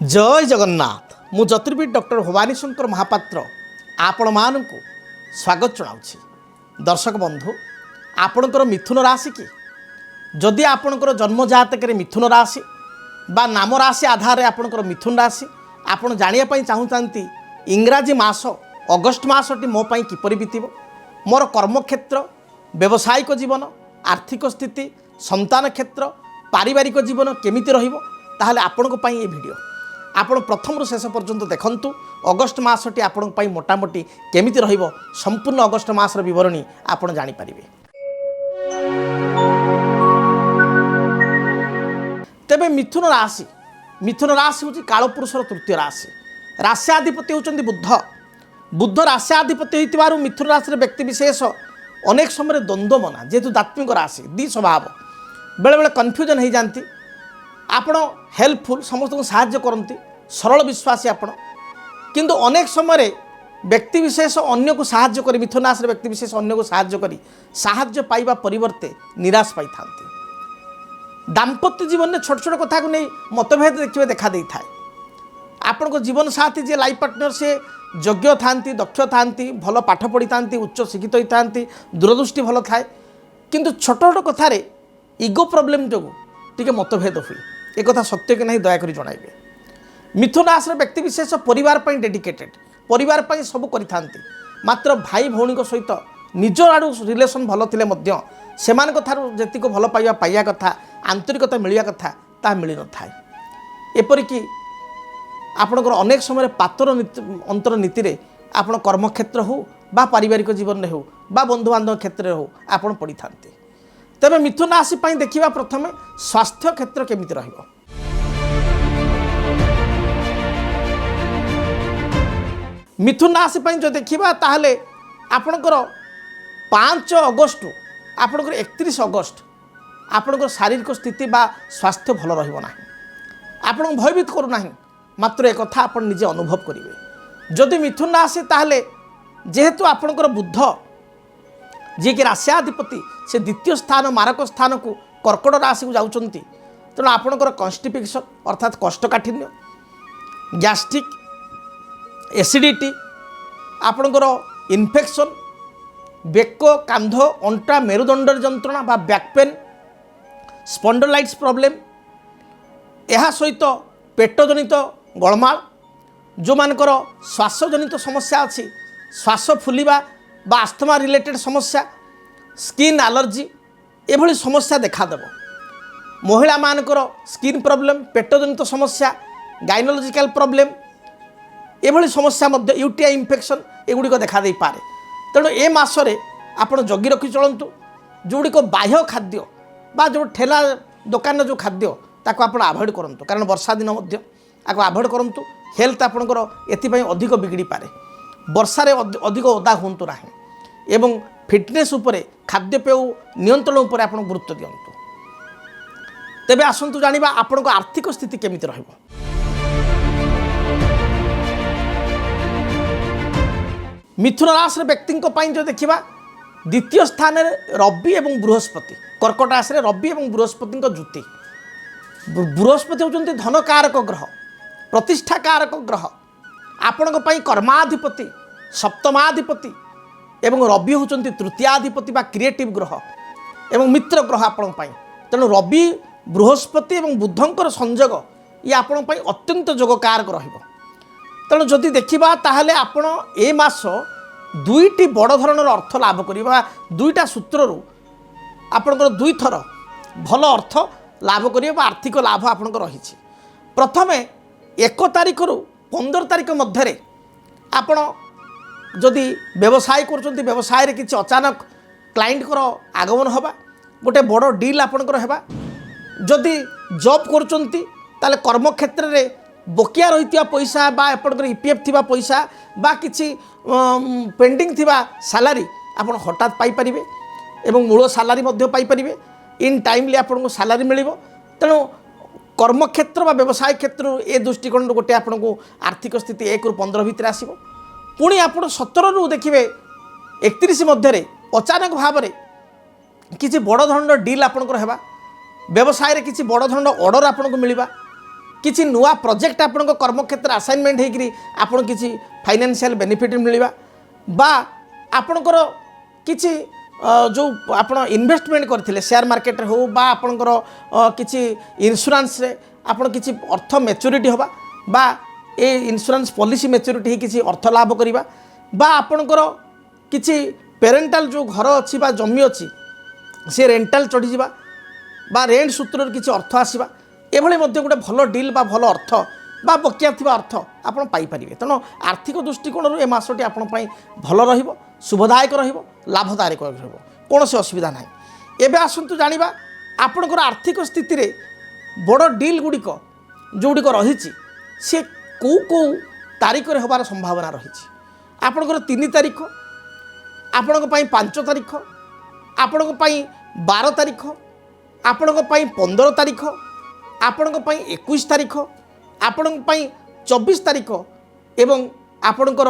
जय जगन्नाथ मु ज्योतिर्विद डॉक्टर भवानी शंकर महापात्र आपण मानू स्वागत जनावछि। दर्शक बंधु आपणकर मिथुन राशि कि जदि आपणकर जन्म जातक मिथुन राशि बा नाम राशि आधार आपणकर मिथुन राशि आपण जानिया चाहूँगी इंग्राजी मास अगस्ट मासटी मो पाई किपरि बीतिबो, मोर कर्मक्षेत्र व्यावसायिक जीवन आर्थिक स्थिति संतान क्षेत्र पारिवारिक जीवन केमिति रहिबो, ताहले आपणको पाई ए वीडियो आपण प्रथम शेष पर्यंत देखंतु। अगस्ट मासटी आपण पाई मोटामोटी केमिति रहिबो संपूर्ण अगस्ट मासर विवरणी आपण जानि परिबे। तेबे मिथुन राशि होची कालपुरुषर तृतीय राशि। राश्याधिपति होचंदी बुध राश्याधिपति होइतिबारु मिथुन राशि व्यक्ति विशेष अनेक समय द्वंद्व मना जेहेतु दात्मिक राशि दी स्वभाव बेले बेले कन्फ्यूजन हो जाती। आपण हेल्पफुल समस्त को साहाय्य करती सरल विश्वासी आपण किंतु अनेक समय व्यक्ति विशेष अन्य को साहाय्य करी मिथुन राशि व्यक्ति विशेष अन्य को साहाय्य करी साहाय्य पाइबा परिवर्ते निराश पाई थांती। दाम्पत्य जीवन में छोट छोट कथा को नहीं मतभेद देखिए देखा दे थाए। आपण को जीवन साथी जे लाइफ पार्टनर से योग्य थांती दक्ष थांती भल पाठ पढ़ी थांती उच्च शिक्षित होता दूरदृष्टि भल थाए किंतु छोट छोट कथार इगो प्रॉब्लम जो टिके मतभेद हुए एक कथा सत्य कि नहीं दयाकोरी जणाइबे। मिथुन राशि व्यक्ति विशेष परिवार पर डेडिकेटेड परिवार पर सब करिथांती मात्र भाई भौणी सहित निज आड़ू रिलेशन भल थिले मध्य सेमानक थारु जेतिको भल पाइया कथा आंतरिकता मिलिया कथा ता मिली न थाए। एपरिकी आपणकर अनेक समय पातर अंतर नीति रे आपण कर्मक्षेत्र हो बा पारिवारिक जीवन में हो बा बंधु बांधव क्षेत्र हो आपण पड़ी थांती। तेबे मिथुन राशि पई देखिबा प्रथमे स्वास्थ्य क्षेत्र केमिति रहिबो। मिथुन राशि पई जो देखिबा ताहले आपणकर 5 अगस्त आपणकर 31 अगस्त आपणकर शारीरिक स्थिति बा स्वास्थ्य भल रहिबो नाही। आपण भयभीत करू नाही मात्र एक कथा आपण निजे अनुभव करिवे। जदि मिथुन राशि ताहले जेहेतु आपणकर बुध जी कि राश्याधिपति से द्वितीय स्थान मारक स्थान को कर्कट राशि को जाउचंती तेणु आपणकर कॉन्स्टिपेशन अर्थात कोष्ठकाठिन्य गैस्ट्रिक एसिडिटी आपणकर इन्फेक्शन बेक कांध अंटा मेरुदंड जंत्रणा बा बैक पेन स्पॉन्डिलाइटिस प्रॉब्लम यह सहित पेटजनित गलमाल जो मानकर श्वासजनित समस्या अच्छी श्वास फुलिबा बा आस्थमा रिलेटेड समस्या स्किन एलर्जी एभली समस्या देखादेव। महिला मानकर स्किन प्रॉब्लम पेटजनित समस्या गाइनोलॉजिकल प्रॉब्लम एभली समस्या मध्य यूटीआई इन्फेक्शन एगुड़िक देखा दे पारे। तेणु ए मासरे आपण जगी रखी चलतु जोड़िक बाह्य खाद्य बा जो ठेला दुकान जो खाद्य ताको आपण अवॉइड करंतु कारण वर्षा दिन मध्य आको अवॉइड करंतु। हेल्थ आपणकर एथिपाई अधिक बिगड़ी पारे वर्षारे अधिक ओदा हुंतु नाही एवं फिटनेस उपरे खाद्यपेय नियंत्रण उपरे आपण गुरुत्व दियंतु। तेबे आसंतु जानिबा आपणको आर्थिक स्थिति केमिति रहिबो। मिथुन राशि व्यक्ति जो देखा द्वितीय स्थान रवि एवं बृहस्पति कर्कट राशि रवि एवं बृहस्पति जुति। बृहस्पति होती धन कारक ग्रह प्रतिष्ठा कारक ग्रह आपण कर्माधिपति सप्तमाधिपति एवं रवि होती तृतीयाधिपति बा क्रिएटिव ग्रह एवं मित्र ग्रह आपण तेणु रवि बृहस्पति एवं बुधंकर संयोग ये आपण अत्यंत जोगकारक रहिबो। तेणु जदि देखा ताहले आपण ए मास दुईटी बड़ धरणर अर्थ लाभ करिबा दुईटा सूत्ररू आपणकर दुई थर भल अर्थ लाभ करिबा आर्थिक लाभ आपणकर रहिछि। प्रथमे 1 तारिख रु 15 तारिख मध्य आपण जदि व्यवसाय करछन्ती व्यवसाय रे किछि अचानक क्लाइंट कर आगमन होबा गोटे बड़ डील आपणकर हेबा। जदि जॉब करछन्ती ताले कर्म क्षेत्र रे बकिया रही पैसा बा एपटर ईपीएफ थिबा पैसा बा किछि पेंडिंग थिबा सैलरी आपण हठात पाई परिबे एवं मूल सैलरी मध्य पाई परिबे इन टाइमली आपन को सैलरी मिलिबो। तेणु कर्म क्षेत्र बा व्यवसाय क्षेत्र ए दृष्टिकोण गोटे आपन को आर्थिक स्थिति 1 रु 15 भितर आसीबो। पुणी आपन 17 रु देखिबे 31 मध्य अचानक भाव में किछि बड़ धरणर डील आपन हेबा व्यवसाय रे किछि बड़ धरणर ऑर्डर आपन को मिलिबा किसी नुआ प्रोजेक्ट आपण कर्मक्षेत्र असाइनमेंट होकरी आपन किसी फाइनेंशियल बेनिफिट मिलवा बा आपणकर किसी जो आप इन्वेस्टमेंट करते शेयर मार्केट हो बा आपणकर किसी इन्शुरांस रे आपन किसी अर्थ मैच्योरिटी होबा बा ए इन्शुरांस पॉलिसी मैच्योरिटी किसी अर्थ लाभ करवा बा आपणकर किसी पेरेंटाल जो घर अच्छी बा जमी अच्छी से रेंटाल चढ़ी बा रेंट सूत्र किसी अर्थ आसवा एभली गोटे भल डील बा भल अर्थ बा बकिया थिबा अर्थ आपण पाई परिबे। तेणु आर्थिक दृष्टिकोण ए मासटी आपण पई भल रहिबो, शुभदायक रहिबो, लाभदायक रहिबो, कोनोसी असुविधा नाही। एबे आसंतु जानिबा आपणकर आर्थिक स्थिति रे बड़ डील गुड़िक जोड़िक रही सी कौ तारीख रे होबार संभावना रही। आपणकर 3 तारीख, आपणक पई 5 तारीख, आपणक पई 12 तारीख, आपणक पई 15 तारीख, आपणक पई 21 तारीख, आपणक पई 24 तारीख एवं आपणकर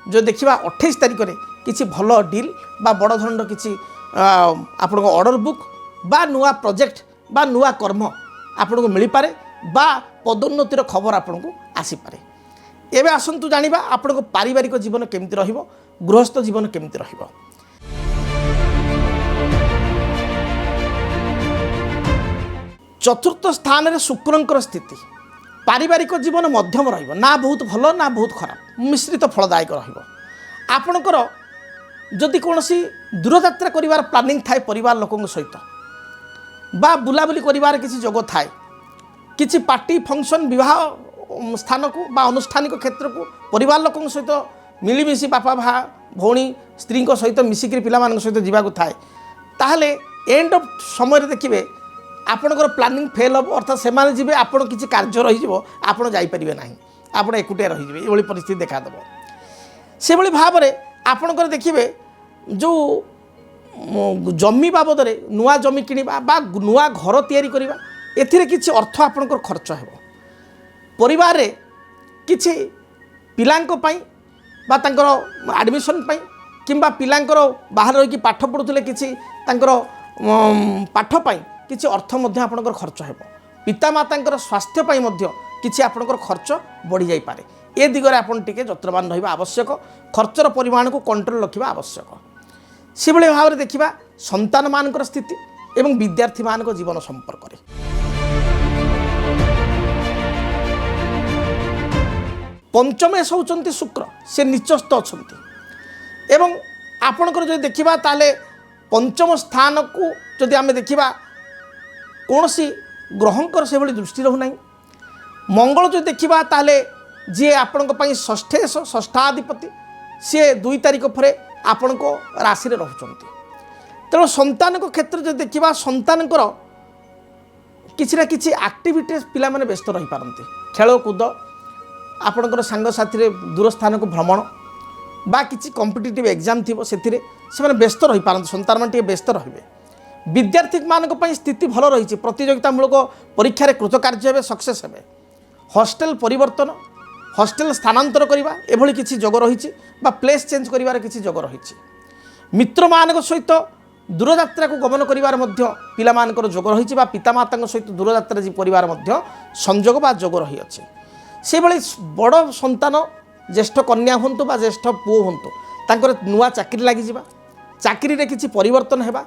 जो देखिबा 28 तारीख रे किछि भल डील बा बड़ धरन किछि आपणक ऑर्डर बुक बा नुआ प्रोजेक्ट बा नुआ कर्म आपको मिल पारे बा पदोन्नतिर खबर आपको आसी पारे। एबे आसंतु जानिबा आपको पारिवारिक जीवन केमिति रहिबो, गृहस्थ जीवन केमिति रहिबो। चतुर्थ स्थान रे शुक्रंकर स्थिति पारिवारिक जीवन मध्यम रहिबो, ना बहुत भल ना बहुत खराब, मिश्रित फलदायक रहिबो। आपणकर जदि कोनोसी दूरयात्रा करिवार प्लानिंग थाए परिवार लोकन सहित बा बुलाबुली करिवार किसी जोग थाए, किसी पार्टी फंक्शन विवाह स्थान को बा अनुष्ठानिक क्षेत्र को परिवार लोकन सहित मिलीमिशी बापा भा भौणी स्त्री सहित मिसिक पिला सहित जावाक थाए, ताहले एंड ऑफ समय देखिए आपणकर प्लानिंग फेल हम अर्थात से जी आप किसी कार्य रही आप जापरें ना, आप एकुटिया रही ये परिस्थिति देखा से भाव में आपणकर देखिए जो जमी बाबद नुआ जमी किणवा बा नुआ घर तैयारी करवा एथिरे किछि अर्थ आपणकर खर्च हो परिवार रे किछि पिलांको पई बा तांकर एडमिशन पई किंबा पिलांकर बाहर रही पाठ पढ़ुले किछि तांकर पाठ पई किछि अर्थ मध्य आपणकर खर्च हो पिता मातांकर स्वास्थ्य पई मध्य किछि आपणकर खर्च बढ़ी जाई पारे। ए दिगरे आपण टिके जत्रवान रहिबा आवश्यक, खर्चर परिमाण को कंट्रोल रखिबा आवश्यक। से भाव में देखा संतान मान स्थिति एवं विद्यार्थी मान जीवन संपर्क में पंचमेश होती शुक्र से निचस्थ अच्छा एवं आपणकर जो देखा ताले पंचम स्थान को जदि आम देखा कौन सी ग्रहंकर से भली दृष्टि रहूना। मंगल जो देखा ताले जी आपण षष्ठेश षष्ठाधिपति सी 2 तारीख पर आपण को राशि रोचंती। तेणु संतान क्षेत्र जो देखा संतान किसी ना किसी एक्टिविटीज पिला माने व्यस्त रही पारती, खेलकूद आपणकर सांगसाथी दूर स्थान को भ्रमण बा किसी कॉम्पिटिटिव एग्जाम थी से व्यस्त रही पारती, संतान मान व्यस्त रहिबे। विद्यार्थी मान स्थिति भल रही, प्रतियोगितामूलक परीक्षा रे कृतकार्य हे सक्सेस हे। हॉस्टेल परिवर्तन, हॉस्टेल स्थानांतर करवा एभली किसी जोग रही बा प्लेस चेंज करिवार किसी जोग रही। मित्र मान सहित दूरयात्रा को गमन करिवार मध्य पिला मानकर जोग रही बा पितामाता सहित दूरयात्रा जी परिवार मध्य संजोग बा जोग रही अच्छे। से भली बड़ संतान ज्येष्ठ कन्या हूँ बा ज्येष्ठ पुओ हूँ तांकर नुआ चाकरी लगी, चाकरी रे किसी परिवर्तन हेबा,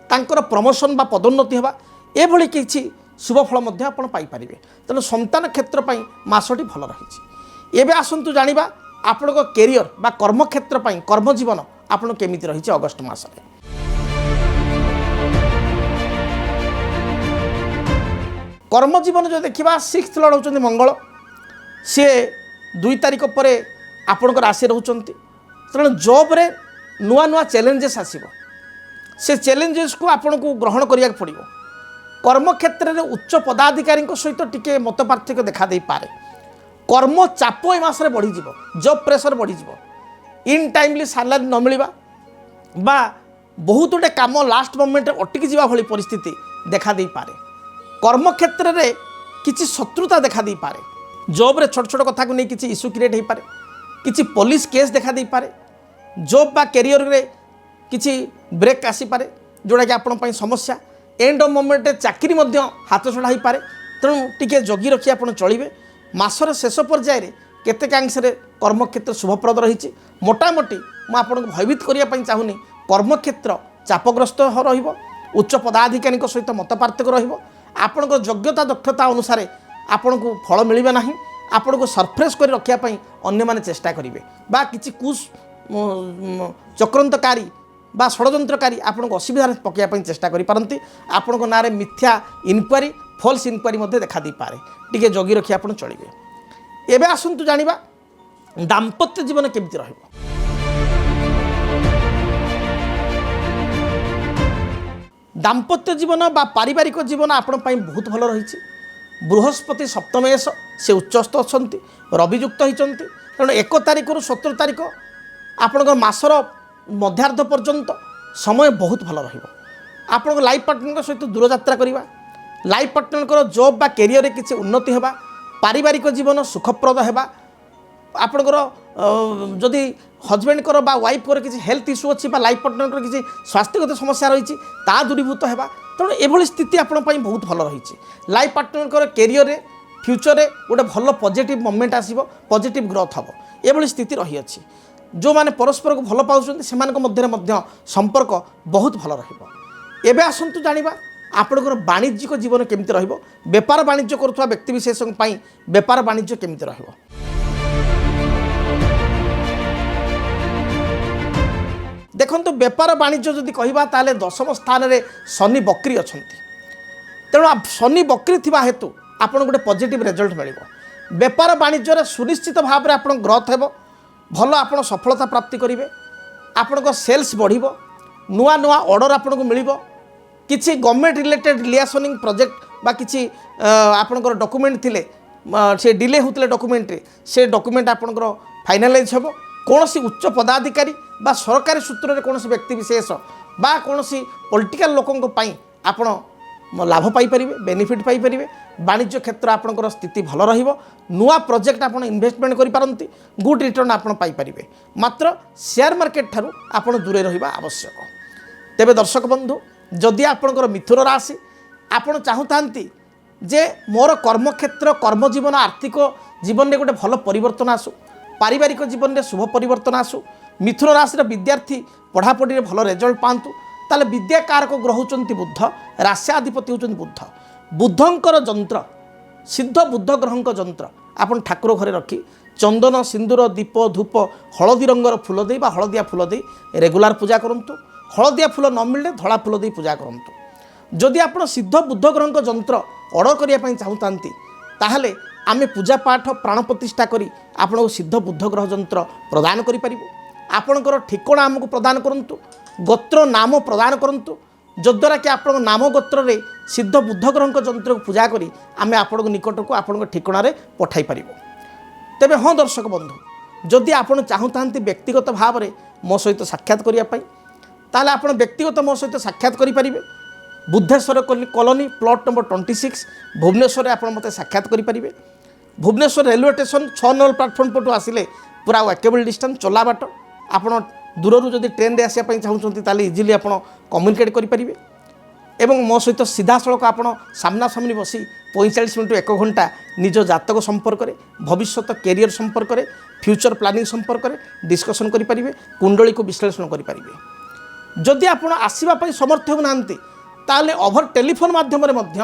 तांकर प्रमोशन बा पदोन्नति हेबा, एभली किसी शुभफल मध्य आपण पाई परिबे। तेणु संतान क्षेत्र पई मासटी भल रही। एबे आसंतु जानिबा आपणको कैरियर बा कर्मक्षेत्र पई कर्मजीवन आपण केमिति रही अगस्ट मास रे। कर्मजीवन जो देखा 6th लॉर्ड होचंती मंगल, सी 2 तारीख पर आपणकर राशि रोचंती। तेणु जॉब रे नुआ नुआ चैलेंजेस आसीबो, से चैलेंजेस को आपन को ग्रहण करिया पड़िबो। कर्मक्षेत्र में उच्च पदाधिकारी सहित टिके मत पार्थक्य देखा दे पारे। कर्म चाप ए मासरे बढ़ी जीवो, जॉब प्रेशर बढ़ी जीवो, इन टाइमली सैलरी न मिलवा बा बहुत गुटे काम लास्ट मोमेंट अटकी जीवा भली परिस्थिति देखा दे पारे। कर्मक्षेत्र में किसी शत्रुता देखा दे पारे, जॉब रे छोट छोट कथा को नहीं किसी इश्यू क्रिएट हो पारे, किसी पुलिस केस देखा दे पारे, जॉब बा कैरियर रे किसी ब्रेक आसी पारे जोड़ा कि आपण पई समस्या। एंड ऑफ मोमेंट चाकरी मध्य हाथ छड़ा हो पारे, तेणु टिके जगी रखी आप चलिए मासर शेष पर्यायर केतेकांशे कर्मक्षेत्र शुभप्रद रही मोटामोटी मुझे भयभीत करने चाहूनी कर्मक्षेत्र चापग्रस्त उच्च पदाधिकारी सहित मत पार्थक्य आपण योग्यता दक्षता अनुसार आपण को फल मिलबे ना आपण को सरप्राइज कर रखापी अन्य माने चेष्टा करेंगे बा किसी कुश चक्रंतकारी बा षड्यंत्रकारी आपण को असुविधा पकड़ापी चेष्टा करपारती आपण को नारे मिथ्या इनक्वारी फल्स इनक्वारी देखा दे पारे टिके जगी रखी आप चलिए। एबे आसतु जानिबा दाम्पत्य जीवन केमती रहिबो। दाम्पत्य जीवन बा पारिवारिक जीवन आपण पई बहुत भल रही। बृहस्पति सप्तमेश से उच्चस्थ अच्छा रवियुक्त होती तेणु 1 तारिख रु 17 तारिख आपण मासर मध्यार्ध पर्यंत समय बहुत भल रहा। लाइफ पार्टनर सहित दूरयात्रा करवा लाइफ पार्टनर जॉब बा कैरियर किसी उन्नति होगा पारिवारिक जीवन सुखप्रद होगा आपणकर जदि हजबैंड कर बा वाइफ कर किसी हेल्थ इश्यू अच्छी लाइफ पार्टनर किसी स्वास्थ्यगत समस्या रही ता दूरीभूत होगा तेणु एभली स्थिति आपण बहुत भल रही। लाइफ पार्टनर कैरियर फ्यूचर रे गोटे भल पॉजिटिव मोमेंट आसीबो पॉजिटिव ग्रोथ हम एभली स्थिति रही अछि। जो माने परस्पर को भल पाउछन्ति सेमानक मध्य संपर्क बहुत भल रहिबो। एबे आसंतु जानिबा आपणकर वाणिज्यिक जीवन केमती रहिबो। व्यापार वाणिज्य करुवा व्यक्ति विशेष पई व्यापार वाणिज्य केमती रहिबो। देखंतु व्यापार वाणिज्य जदि कहबा ताले 10म स्थान रे शनि बकरी अछंती तेणु शनि बकरी थिबा हेतु आपण गोटे पॉजिटिव रिजल्ट मिलिबो। व्यापार वाणिज्य सुनिश्चित भाव में आपण ग्रोथ हेबो भल आपण सफलता प्राप्ति करेंगे आपण सेल्स बढ़िबो नुआ नुआ ऑर्डर आपण को मिलिबो किछि गवर्नमेंट रिलेटेड लियासनिंग प्रोजेक्ट बा किछि आपणकर डॉक्यूमेंट थिले से डिले होतले डॉक्यूमेंट रे से डॉक्यूमेंट आपणकर फाइनलाइज हेबो। कोनोसी उच्च पदाधिकारी बा सरकारी सूत्र रे कोनोसी व्यक्ति विशेष बा कोनोसी पॉलिटिकल लोकंक पई आपण लाभ पाई परिबे बेनिफिट पाई परिबे। वाणिज्य क्षेत्र आपणकर स्थिति भल रहिबो नुआ प्रोजेक्ट आपण इन्वेस्टमेंट करि पारंती गुड रिटर्न आपण पाई परिबे मात्र शेयर मार्केट ठारू आपण दूरे रहिबा आवश्यक। तेबे दर्शक बंधु जदि आपणकर मिथुन राशि आपण चाहुतांती जे मोर कर्मक्षेत्र कर्मजीवन आर्थिक जीवन में गोटे भल परिवर्तन आसू पारिवारिक जीवन में शुभ परिवर्तन आसू मिथुन राशि विद्यार्थी पढ़ापढ़ी भल रेजल्ट पातु ताले विद्या कारक ग्रह होचंती बुद्ध राश्याधिपति होचंती बुद्ध बुद्धंकर जंत्र सिद्ध बुद्ध ग्रहंक जंत्र आपन ठाकुर घरे रखी चंदन सिंदूर दीप धूप हलदी रंगर फूल दे बा हलदिया फूल दे रेगुलार पूजा करंतु। हलदिया फूल न मिलले धला फूल दे पूजा करंतु। जदि आपण सिद्ध बुद्ध ग्रहंक जंत्र ऑर्डर करिया पई चाहुतांती ताहले आमे पूजा पाठ प्राण प्रतिष्ठा करी आपण सिद्ध बुद्ध ग्रह जंत्र प्रदान करि परिबो। आपणकर ठिकणा आमको प्रदान करंतु गोत्र नाम प्रदान करंतु जद्वारा कि आपण नाम गोत्र रे सिद्ध बुद्ध ग्रहंक जंत्र को पूजा करी आमे आपण निकट को आपण ठिकणा रे पठाई परिबो। तेबे हाँ दर्शक बंधु जदि आपण चाहुतांती व्यक्तिगत भाव में मो सहित साक्षात करिया पई ताले आपण व्यक्तिगत मो सहित साक्षात करि परिबे। Budheswar colony plot number 26 Bhubaneswar आपण मते साक्षात करि परिबे। Bhubaneswar railway station 6 number platform पटु आसिले पूरा वॉकेबल डिस्टेंस चला बाट आपण दूररू जदि ट्रेन रे आसिया पई चाहुचंती ताले इजिली आपण कम्युनिकेट करि परिबे एवं मो सहित सीधा सड़क आपण सामना सामनी बसी 45 मिनट 1 घंटा निज जातक संपर्क में भविष्यत कैरियर संपर्क में फ्यूचर प्लानिंग संपर्क में डिस्कसन करि परिबे कुंडली को विश्लेषण करि परिबे। जदि आपण आसीबा पई समर्थ हो नांती ताले ओभर टेलीफोन माध्यम रे मध्य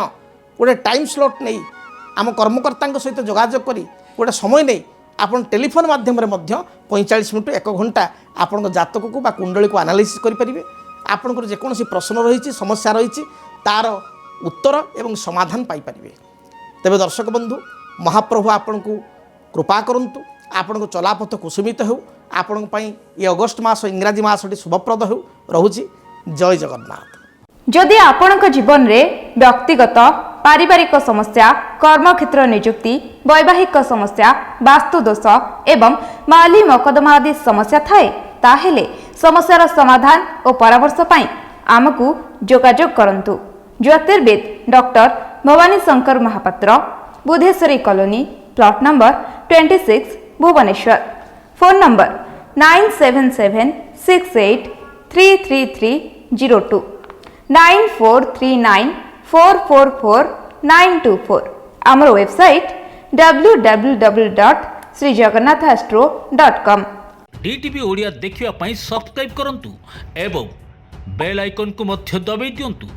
गोटे टाइम स्लॉट नहीं आम कर्मकर्ता सहित जोगाजोग करी गोटे समय नहीं आपन टेलीफोन माध्यम रे मध्य 45 मिनट 1 घंटा आपण जातक को बा कुंडली को एनालिसिस करि परिबे। आपनकर जेकोसी प्रश्न रही समस्या रही तार उत्तर एवं समाधान पाई परिबे। तेबे दर्शक बंधु महाप्रभु आपण को कृपा करंतु आपण को चलापथ कुसुमित हो आपण ये अगस्ट मास इंग्राजी मासटी शुभप्रद हो रहुची। जय जगन्नाथ। जदि आपणक जीवन रे व्यक्तिगत पारिवारिक समस्या कर्मक्षेत्र नियुक्ति वैवाहिक समस्या वास्तुदोष एवं माली मकदमा आदि समस्या थाए ताहेले समस्यार समाधान और परामर्श पाई आमकु जोगाजोग करंतु। ज्योतिर्विद doctor Bhawani Shankar Mahapatra Budheswari colony plot number 26 Bhubaneswar. Phone number 9776833302 9439444924। ଆମର ୱେବସାଇଟ୍ www.srijagannathastro.com। DTV ओडिया देखिवा पई सब्सक्राइब करंतु एवं बेल आइकन को मध्य दबाई दियंतु।